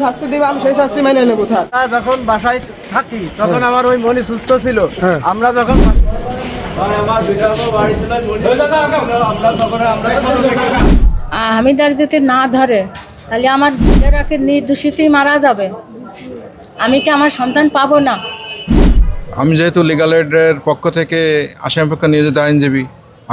শাস্তি দিবে, আমি সেই শাস্তি মেনে নেবো স্যার। যখন বাসায় থাকি তখন আমার ওই মনি সুস্থ ছিল। আমরা যখন হামিদার যদি না ধরে তাহলে আমার ছেলেরাকে নির্দোষিতই মারা যাবে। আমি কি আমার সন্তান পাবো না? আমি যেহেতু লিগ্যাল এইডের পক্ষ থেকে আসামি পক্ষে নিয়োজিত আইনজীবী,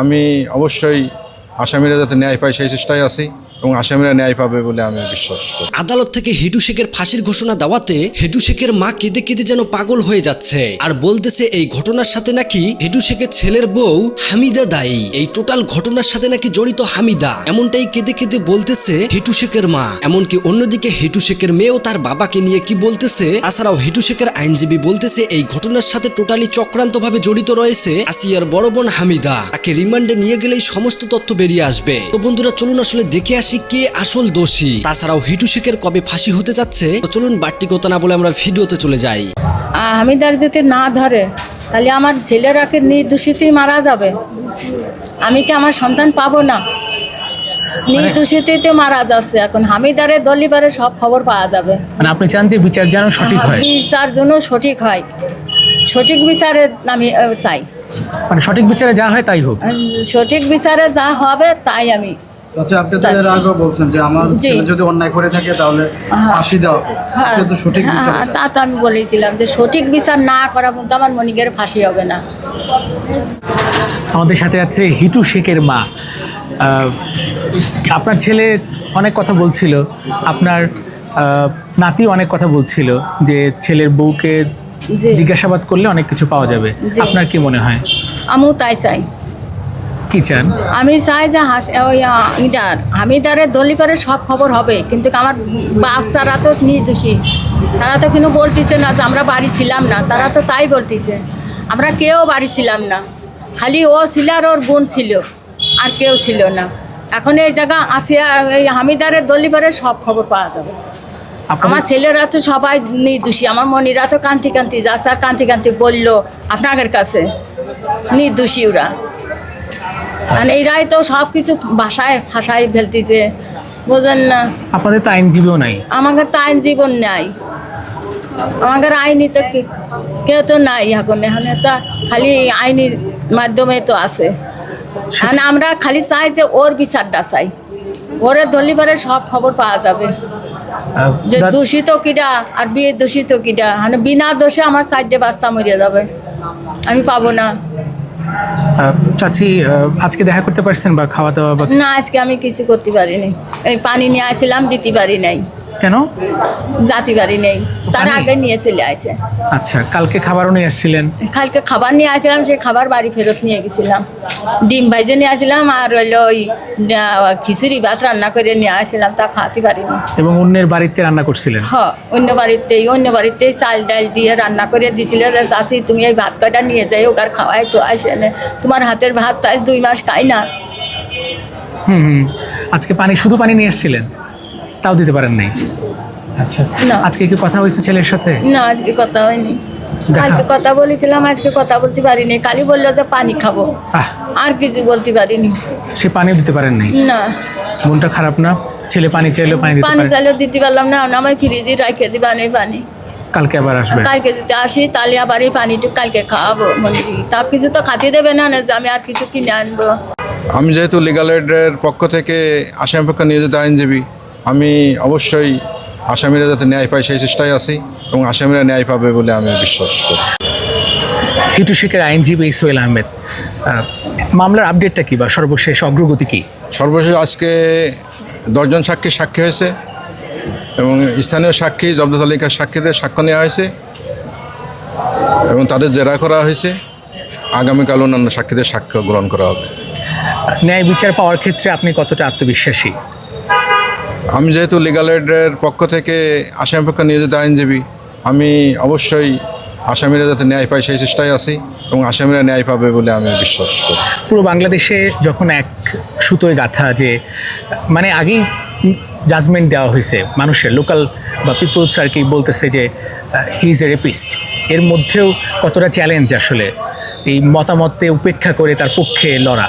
আমি অবশ্যই আসামিরা যাতে ন্যায় পায় সেই চেষ্টায় আছি এবং আসামিরা ন্যায় পাবে বলে আমি বিশ্বাস করি। আদালত থেকে হেডু শেখের ফাঁসির ঘোষণা দেওয়াতে হেডু শেখের মা কেঁদে কেঁদে যেন পাগল হয়ে যাচ্ছে আর বলতেছে এই ঘটনার সাথে নাকি হেডু শেখের ছেলের বউ হামিদা দায়ী। এই টোটাল ঘটনার সাথে নাকি জড়িত হামিদা, এমনটাই কেঁদে কেঁদে বলতেছে হেডু শেখের মা। এমনকি অন্যদিকে হেডু শেখের মেয়েও তার বাবাকে নিয়ে কি বলতেছে। তাছাড়াও হেডু শেখের আইনজীবী বলতেছে এই ঘটনার সাথে টোটালি চক্রান্তভাবে জড়িত রয়েছে আসিয়ার বড় বোন হামিদা। তাকে রিমান্ডে নিয়ে গেলেই সমস্ত তথ্য বেরিয়ে আসবে। তো বন্ধুরা চলুন আসলে দেখে আসি কে আসল দোষী। তাছাড়াও হেডু শেখের কবে ফাঁসি হতে যাচ্ছে। তো চলুন বাড়তি কথা না বলে আমরা ভিডিওতে চলে যাই। হামিদার যদি না ধরে তাহলে আমার ছেলেরাকে নির্দোষিতই মারা যাবে। আমি কি আমার সন্তান পাবো না? নির্দোষিতই মারা যাচ্ছে। এখন হামিদারের দলিবারে সব খবর পাওয়া যাবে। মানে আপনি চান যে বিচার যেন সঠিক হয়? বিচার যেন সঠিক হয়, সঠিক বিচারে আমি চাই। মানে সঠিক বিচারে যা হয় তাই হোক। সঠিক বিচারে যা হবে তাই আমি। আচ্ছা, আপনি তো এর আগেও বলছেন যে আমার ছেলে যদি অন্যায় করে থাকে তাহলে ফাঁসি দেওয়া হোক। আপনি তো সঠিক বিচার চান। তা তো আমি বলেছিলাম যে সঠিক বিচার না করা পর্যন্ত আমার মনিকের ফাঁসি হবে না। আমাদের সাথে আছে হিটু শেখের মা। আপনার ছেলে অনেক কথা বলছিল, আপনার নাতি অনেক কথা বলছিল যে ছেলের বউকে জিজ্ঞাসাবাদ করলে অনেক কিছু পাওয়া যাবে। আপনার কি মনে হয়? আমিও তাই চাই। কি চান? আমি চাই যে হামিদারের দলিপারে সব খবর হবে, কিন্তু আমার বাচ্চারা তো নির্দোষী। তারা তো কিন্তু বলতেছে না যে আমরা বাড়ি ছিলাম না। তারা তো তাই বলতেছে আমরা কেউ বাড়ি ছিলাম না, খালি ও ছিল আর ওর বোন ছিল, আর কেউ ছিল না। এখন এই জায়গা আসিয়া এই হামিদারের দলিপারে সব খবর পাওয়া যাবে। আমার ছেলেরা তো সবাই নির্দোষী। আমার মনিরা তো কান্তি কান্তি যাচ্ছে আর কান্তি কান্তি বললো আপনাদের কাছে নির্দোষী ওরা। আর এইরাই তো সব কিছু ভাষায় ফাঁসায় ফেলতেছে, বোঝেন না? আপনাদের তো আইনজীবীও নাই। আমাদের তো আইন জীবন নাই, আমাদের আইনি তো কেউ তো নাই। এখন তো খালি আইনের মাধ্যমে তো আছে। আর আমরা খালি চাই যে ওর বিচারটা চাই, ওরে দলিবারে সব খবর পাওয়া যাবে যে দূষিত কিডা আর বিয়ে দূষিত কিডা। মানে বিনা দোষে আমার 4টে বাচ্চা মরে যাবে, আমি পাবো না। চাচি আজকে দেখা করতে পারছেন বা খাওয়া দাওয়া? না, আজকে আমি কিছু করতে পারিনি। এই পানি নিয়ে আসছিলাম, দিতে পারি নাই। কেন? জাতি বাড়ি নেই, তার আগে নিয়ে চলে আসে। আচ্ছা, কালকে খাবারও নিয়ে আসছিলেন? কালকে খাবার নিয়ে আসছিলাম, সেই খাবার বাড়ি ফেরত নিয়ে গেছিলাম। ডিম ভাইজে নিয়ে আসছিলাম আর হইলো ওই খিচুড়ি ভাত রান্না করে নিয়ে আসছিলাম, তা খাতে পারিনি। এবং অন্যের বাড়িতে রান্না করছিলেন? হ্যাঁ, অন্য বাড়িতেই চাল ডাল দিয়ে রান্না করে দিয়েছিল যে চাষি তুমি এই ভাত কয়টা নিয়ে যাই, ওকার খাওয়াই তো আসে না, তোমার হাতের ভাত তাই 2 মাস খাই না। আজকে শুধু পানি নিয়ে এসেছিলেন, তাও দিতে পারেন নাই? আচ্ছা, আজকে কি কথা হয়েছে ছেলের সাথে? না, আজকে কথা হয়নি। কালকে কথা বলেছিলাম, আজকে কথা বলতে পারিনি। কালি বললো যে পানি খাবো, আর কিছু বলতে পারিনি। সে পানিও দিতে পারেন নাই? না। মনটা খারাপ না? ছেলে পানি চাইলেও পানি চাইলেও দিতে পারলাম না। আমার ফ্রিজে রেখে দিবা নেই পানি। কালকে আবার আসবে? কালকে যদি আসি তাহলে আবার এই পানিটুকু কালকে খাওয়াবো। তার কিছু তো খাতে দেবে না যে আমি আর কিছু কিনে আনবো। আমি যেহেতু লিগ্যাল এইডের পক্ষ থেকে আসামি পক্ষে নিয়োজিত আইনজীবী, আমি অবশ্যই আসামিরা যাতে ন্যায় পায় সেই চেষ্টায় আছি এবং আসামিরা ন্যায় পাবে বলে আমি বিশ্বাস করি। হিটু শেখের আইনজীবী সোহেল আহমেদ, মামলার আপডেটটা কি বা সর্বশেষ অগ্রগতি কি? সর্বশেষ আজকে 10 জন সাক্ষী হয়েছে এবং স্থানীয় সাক্ষী জব্দ তালিকার সাক্ষীদের সাক্ষ্য নেওয়া হয়েছে এবং তাদের জেরা করা হয়েছে। আগামীকাল অন্যান্য সাক্ষীদের সাক্ষ্য গ্রহণ করা হবে। ন্যায় বিচার পাওয়ার ক্ষেত্রে আপনি কতটা আত্মবিশ্বাসী? আমি যেহেতু লিগ্যাল এইডের পক্ষ থেকে আসামি পক্ষে নিয়োজিত আইনজীবী, আমি অবশ্যই আসামিরা যাতে ন্যায় পায় সেই চেষ্টায় আছি এবং আসামিরা ন্যায় পাবে বলে আমি বিশ্বাস করি। পুরো বাংলাদেশে যখন এক সুতোয় গাঁথা যে মানে আগেই জাজমেন্ট দেওয়া হয়েছে, মানুষের লোকাল বা পিপলস আর কি বলতেছে যে হি ইজ এ রেপিস্ট, এর মধ্যেও কতটা চ্যালেঞ্জ আসলে এই মতামতে উপেক্ষা করে তার পক্ষে লড়া?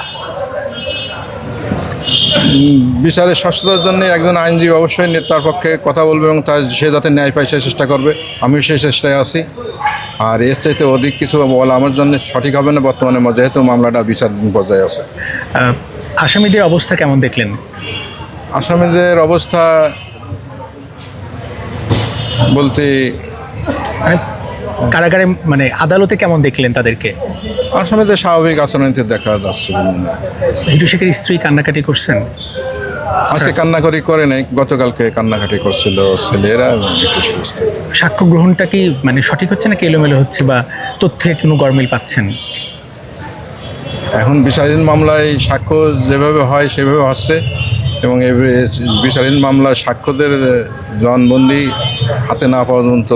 বিচারের স্বচ্ছতার জন্য একজন আইনজীবী অবশ্যই তার পক্ষে কথা বলবে এবং সে যাতে ন্যায় পায় সে চেষ্টা করবে। আমিও সেই চেষ্টায় আছি। আর এর চাইতে অধিক কিছু বলা আমার জন্য সঠিক হবে না বর্তমানে, যেহেতু মামলাটা বিচারাধীন পর্যায়ে আছে। আসামিদের অবস্থা কেমন দেখলেন? আসামিদের অবস্থা বলতে মানে কারাগারে মানে আদালতে কেমন দেখলেন তাদেরকে? আসামিদের স্বাভাবিক আচরণীতে দেখা যাচ্ছে। হিটু শেখের স্ত্রী কান্নাকাটি করছেন? আজকে কান্নাকাটি করে নাই, গতকালকে কান্নাকাটি করছিল ছেলেরা এবং একটু সুস্থ। সাক্ষ্য গ্রহণটা কি মানে সঠিক হচ্ছে নাকি এলোমেলো হচ্ছে, বা তথ্যে কোনো গরমিল পাচ্ছেন? এখন বিচারাধীন মামলায় সাক্ষ্য যেভাবে হয় সেভাবে হচ্ছে এবং এই বিচারাধীন মামলায় সাক্ষ্যদের জবানবন্দি হাতে না পাওয়া পর্যন্ত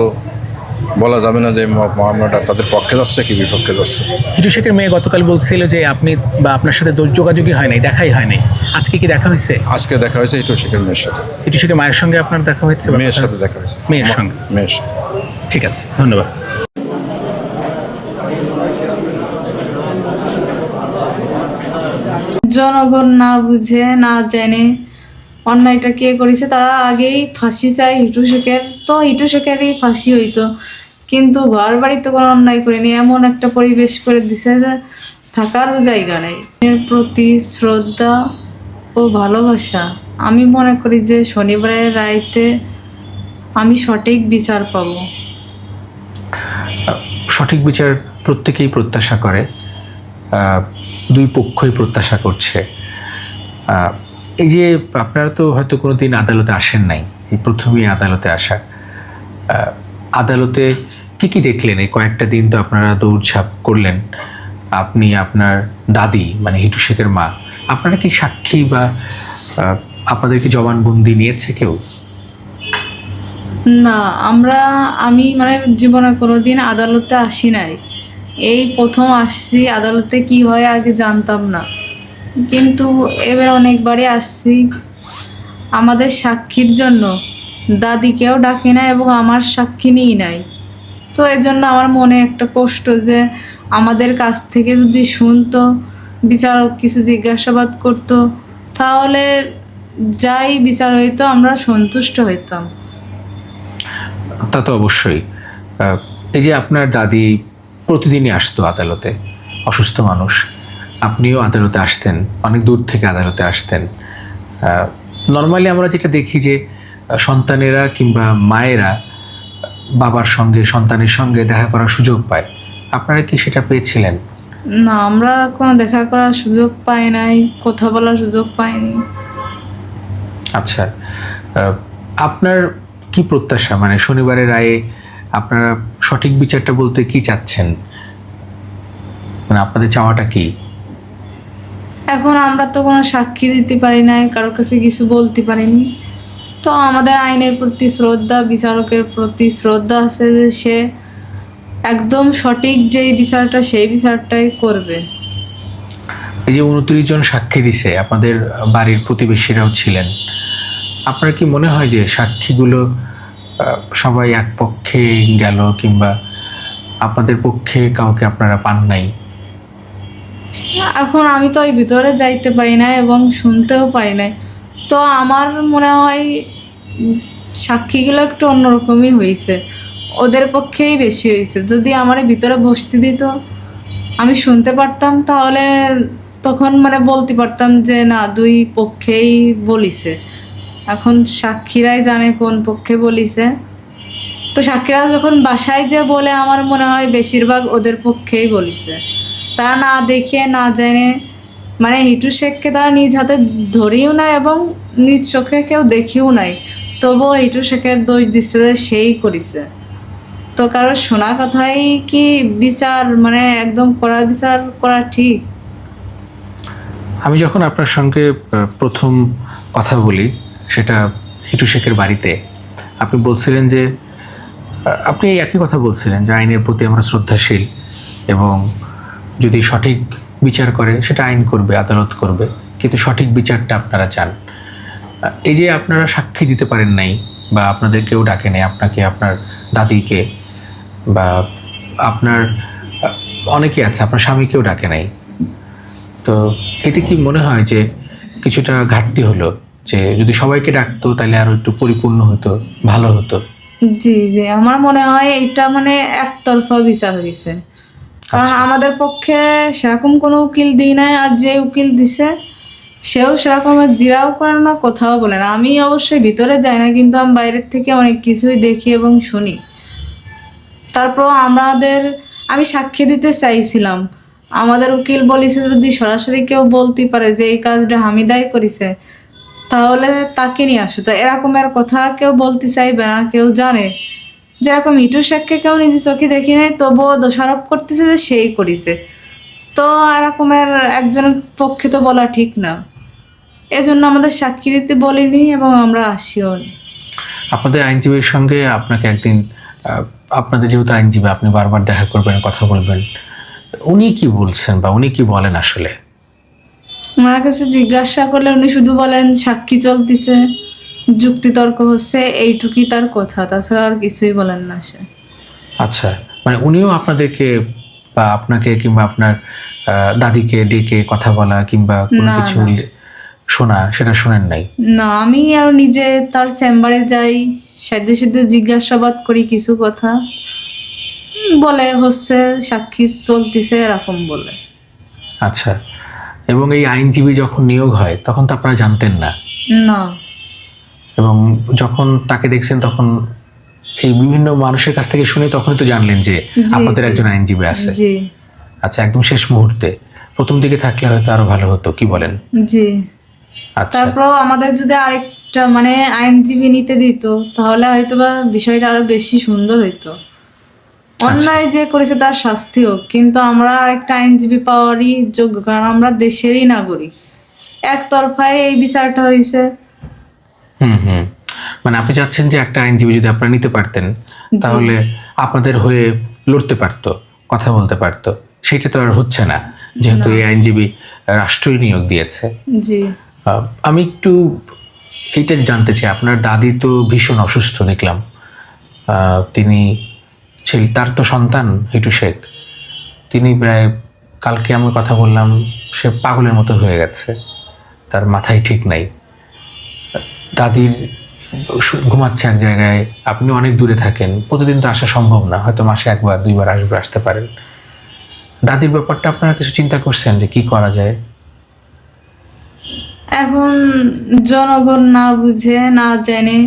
বলা যাবে না যে মামলাটা তাদের পক্ষে যাচ্ছে কি বিপক্ষে যাচ্ছে। হিটু শেখের মেয়ে গতকাল বলছিল যে আপনি বা আপনার সাথে যোগাযোগই হয় নাই, দেখাই হয় নাই। আজকে কি দেখা হয়েছে? আজকে দেখা হয়েছে হিটু শেখের মেয়ের সাথে। হিটু শেখের মায়ের সঙ্গে আপনার দেখা হয়েছে? মেয়ের সাথে দেখা হয়েছে। মেয়ের সঙ্গে? মেয়ের সাথে। ঠিক আছে, ধন্যবাদ। জনগণ না বুঝে না জেনে অন্যায়টা কে করেছে তারা আগেই ফাঁসি চায় হিটু শেখের, তো হিটু শেখেরই ফাঁসি হইতো। কিন্তু ঘর বাড়িতে কোনো অন্যায় করেনি, এমন একটা পরিবেশ করে দিছে যে থাকারও জায়গা নেই। এর প্রতি শ্রদ্ধা ও ভালোবাসা, আমি মনে করি যে শনিবারের রাইতে আমি সঠিক বিচার পাবো। সঠিক বিচার প্রত্যেকেই প্রত্যাশা করে, দুই পক্ষই প্রত্যাশা করছে। এই যে আপনারা তো হয়তো কোনো দিন আদালতে আসেন নাই, এই প্রথমেই আদালতে আসা। আদালতে কি কি দেখলেন? এই কয়েকটা দিন তো আপনারা দৌড়ঝাঁপ করলেন, আপনি আপনার দাদি মানে হিটু শেখের মা, আপনারা কি সাক্ষী বা আপনাদের কি জবানবন্দি নিয়েছে কেউ? না, আমি মানে জীবনে কোনোদিন আদালতে আসি নাই, এই প্রথম আসছি। আদালতে কি হয় আগে জানতাম না, কিন্তু এবার অনেকবারই আসছি। আমাদের সাক্ষীর জন্য দাদিকেও ডাকি না এবং আমার সাক্ষী নিই নাই। তো এর জন্য আমার মনে একটা কষ্ট যে আমাদের কাছ থেকে যদি শুনতো, বিচারক কিছু জিজ্ঞাসাবাদ করতো, তাহলে যাই বিচার হইতো আমরা সন্তুষ্ট হইতাম। তা তো অবশ্যই। এই যে আপনার দাদি প্রতিদিনই আসতো আদালতে, অসুস্থ মানুষ, আপনিও আদালতে আসতেন, অনেক দূর থেকে আদালতে আসতেন। নর্মালি আমরা যেটা দেখি যে সন্তানেরা কিংবা মায়েরা বাবার সঙ্গে সন্তানের সঙ্গে দেখা করার সুযোগ পায়, আপনারা কি সেটা পেয়েছিলেন? না, আমরা কোনো দেখা করার সুযোগ পাই নাই, কথা বলার সুযোগ পাইনি। আচ্ছা, আপনার কি প্রত্যাশা, মানে শনিবারের রায়ে আপনারা সঠিক বিচারটা বলতে কি চাচ্ছেন, মানে আপনাদের চাওয়াটা কি? এখন আমরা তো কোনো সাক্ষী দিতে পারি নাই, কারোর কাছে কিছু বলতে পারিনি। তো আমাদের আইনের প্রতি শ্রদ্ধা, বিচারকের প্রতি শ্রদ্ধা আছে যে সে একদম সঠিক যেই বিচারটা সেই বিচারটাই করবে। এই যে 29 জন সাক্ষী দিছে, আপনাদের বাড়ির প্রতিবেশীরাও ছিলেন, আপনার কি মনে হয় যে সাক্ষীগুলো সবাই এক পক্ষে গেল, কিংবা আপনাদের পক্ষে কাউকে আপনারা পান নাই? এখন আমি তো ওই ভিতরে যাইতে পারি না এবং শুনতেও পারি নাই, তো আমার মনে হয় সাক্ষীগুলো একটু অন্যরকমই হয়েছে, ওদের পক্ষেই বেশি হয়েছে। যদি আমার ভিতরে বসতে দিত, আমি শুনতে পারতাম, তাহলে তখন মানে বলতে পারতাম যে না, দুই পক্ষেই বলিছে। এখন সাক্ষীরাই জানে কোন পক্ষে বলিছে, তো সাক্ষীরা যখন বাসায় যে বলে, আমার মনে হয় বেশিরভাগ ওদের পক্ষেই বলিছে। তারা না দেখে না জেনে, মানে হিটু শেখকে তারা নিজ হাতে ধরিও না এবং নিজ চোখে কেউ দেখিও নাই, তবুও হিটু শেখের দোষ দিচ্ছে যে সেই করেছে। তো কারো শোনা কথাই কি বিচার, মানে একদম কড়া বিচার করা ঠিক? আমি যখন আপনার সঙ্গে প্রথম কথা বলি, সেটা হিটু শেখের বাড়িতে, আপনি বলছিলেন যে আপনি একই কথা বলছিলেন যে আইনের প্রতি আমরা শ্রদ্ধাশীল এবং যদি সঠিক বিচার করে সেটা আইন করবে, আদালত করবে, কিন্তু সঠিক বিচারটা আপনারা চান। এই যে আপনারা সাক্ষী দিতে পারেন নাই বা আপনাদের কেউ ডাকে নাই, আপনাকে, আপনার দাদিকে বা আপনার অনেকে আছে, আপনার স্বামীকেও ডাকে নাই, তো এতে কি মনে হয় যে কিছুটা ঘাটতি হলো, যে যদি সবাইকে ডাকতো তাহলে আরো একটু পরিপূর্ণ হতো, ভালো হতো। জি জি, আমার মনে হয় এটা মানে একতরফা বিচার হয়েছে, কারণ আমাদের পক্ষে সেরকম কোনো উকিল দিই নাই, আর যে উকিল দিছে সেও সেরকম জিরাও করে না, কোথাও বলে না। আমি অবশ্যই ভিতরে যাই না, কিন্তু আমি বাইরের থেকে অনেক কিছুই দেখি এবং শুনি। তারপর আমি সাক্ষী দিতে চাইছিলাম, আমাদের উকিল বলেছে যদি সরাসরি কেউ বলতে পারে যে এই কাজটা হামিদাই করেছে তাহলে তাকে নিয়ে আসো। তো এরকমের কথা কেউ বলতে চাইবে না, কেউ জানে যেরকম হিটু শেখকে কেউ নিজে চোখে দেখি নাই, তবুও দোষারোপ করতেছে যে সেই করেছে। তো এরকমের একজনের পক্ষে তো বলা ঠিক না, এজন্য আমাদের সাক্ষী দিতে বলিনি এবং আমরা আসিও নি। আপনাদের আইনজীবীর সঙ্গে আপনাকে একদিন আপনাদের যেহেতু আইনজীবী, আপনি বারবার দেখা করবেন, কথা বলবেন, উনি কি বলছেন বা উনি কি বলেন আসলে? ওনার কাছে জিজ্ঞাসা করলে উনি শুধু বলেন সাক্ষী চলতেছে, যুক্তিতর্ক হচ্ছে, এইটুকুই তার কথা, তাছাড়া আর কিছুই বলেন না সে। আচ্ছা, মানে উনিও আপনাদেরকে বা আপনাকে কিংবা আপনার দাদিকে ডেকে কথা বলা কিংবা কোনো না, কিছু না। শোনা, সেটা শোনেন নাই? না, আমি আরো নিজে তার চেম্বারে যাই, সাথে সাথে জিজ্ঞাসাবাদ করি কিছু কথা, বলে হচ্ছে সাক্ষী চলতেছে এরকম বলে। আচ্ছা, এবং এই আইনজীবী যখন নিয়োগ হয় তখন তো আপনারা জানতেন না? না। এবং যখন তাকে দেখছেন তখন এই বিভিন্ন মানুষের কাছ থেকে শুনে তখনই তো জানলেন যে জি, আপনাদের জি। একজন আইনজীবী আছে? জি আচ্ছা, একদম শেষ মুহূর্তে, প্রথম দিকে থাকলে হয়তো আরো ভালো হতো, কি বলেন? জি। আচ্ছা, তারপর আমাদের যদি আরেকটা মানে আইনজীবী নিতে দিত তাহলে হয়তোবা বিষয়টা আরো বেশি সুন্দর হইতো। অন্যায় যে করেছে তার শাস্তি হোক, কিন্তু আমরা আরেকটা আইনজীবী পাওয়ারই যোগ্য, কারণ আমরা দেশেরই নাগরিক। একতরফায় এই বিচারটা হয়েছে। হুম, মানে আপনি চাচ্ছেন যে একটা আইনজীবী যদি আপনারা নিতে পারতেন তাহলে আপনাদের হয়ে লড়তে পারতো, কথা বলতে পারতো। সেটা তো আর হচ্ছে না, যেহেতু এই আইনজীবী রাষ্ট্রই নিয়োগ দিয়েছে। জি। আমি একটু এইটা জানতে চাই, আপনার দাদি তো ভীষণ অসুস্থ দেখলাম, তিনি তার তো সন্তান হিটু শেখ, তিনি প্রায় কালকে আমি কথা বললাম, সে পাগলের মতো হয়ে গেছে, তার মাথায় ঠিক নাই। দাদির ঘুমাচ্ছে এক জায়গায়, আপনি অনেক দূরে থাকেন, প্রতিদিন তো আসা সম্ভব না, হয়তো মাসে একবার দুইবার আসতে পারেন। দাদির ব্যাপারটা আপনারা কিছু চিন্তা করছেন যে কি করা যায়? এখন জনগণ না বুঝে না জেনে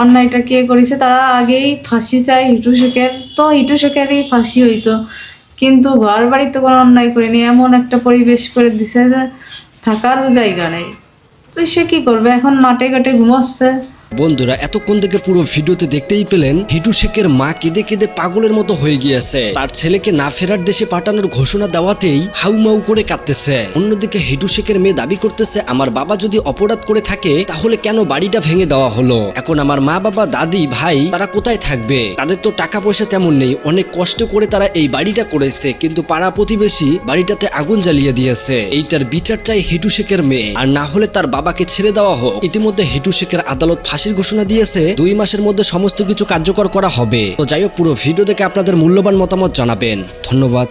অন্যায়টা কে করেছে তারা আগেই ফাঁসি চায় হিটু শেখের, তো হিটু শেখেরই ফাঁসি হইতো, কিন্তু ঘর বাড়িতে কোনো অন্যায় করেনি, এমন একটা পরিবেশ করে দিছে যে থাকারও জায়গা নেই। তো সে কি করবে, এখন মাঠে ঘাটে ঘুমাচ্ছে। বন্ধুরা, এতক্ষণ থেকে পুরো ভিডিওতে দেখতেই পেলেন হিটু শেখের মা কেঁদে কেঁদে পাগলের মতো হয়ে গিয়েছে। তার ছেলেকে না ফেরার দেশে পাঠানোর ঘোষণা দেওয়াতেই হাউমাউ করে কাঁদতেছে। অন্যদিকে হিটু শেখের মেয়ে দাবি করতেছে, আমার বাবা যদি অপরাধ করে থাকে তাহলে কেন বাড়িটা ভেঙে দেওয়া হলো? এখন আমার মা বাবা দাদি ভাই তারা কোথায় থাকবে? তাদের তো টাকা পয়সা তেমন নেই, অনেক কষ্ট করে তারা এই বাড়িটা করেছে, কিন্তু পাড়া প্রতিবেশী বাড়িটাতে আগুন জ্বালিয়ে দিয়েছে। এইটার বিচার চাই হিটু শেখের মেয়ে, আর না হলে তার বাবাকে ছেড়ে দেওয়া হোক। ইতিমধ্যে হিটু শেখের আদালত ফাঁসির ঘোষণা দিয়েছে, 2 মাসের মধ্যে সমস্ত কিছু কার্যকর করা হবে। তো যাই হোক, পুরো ভিডিও দেখে আপনাদের মূল্যবান মতামত জানাবেন। ধন্যবাদ।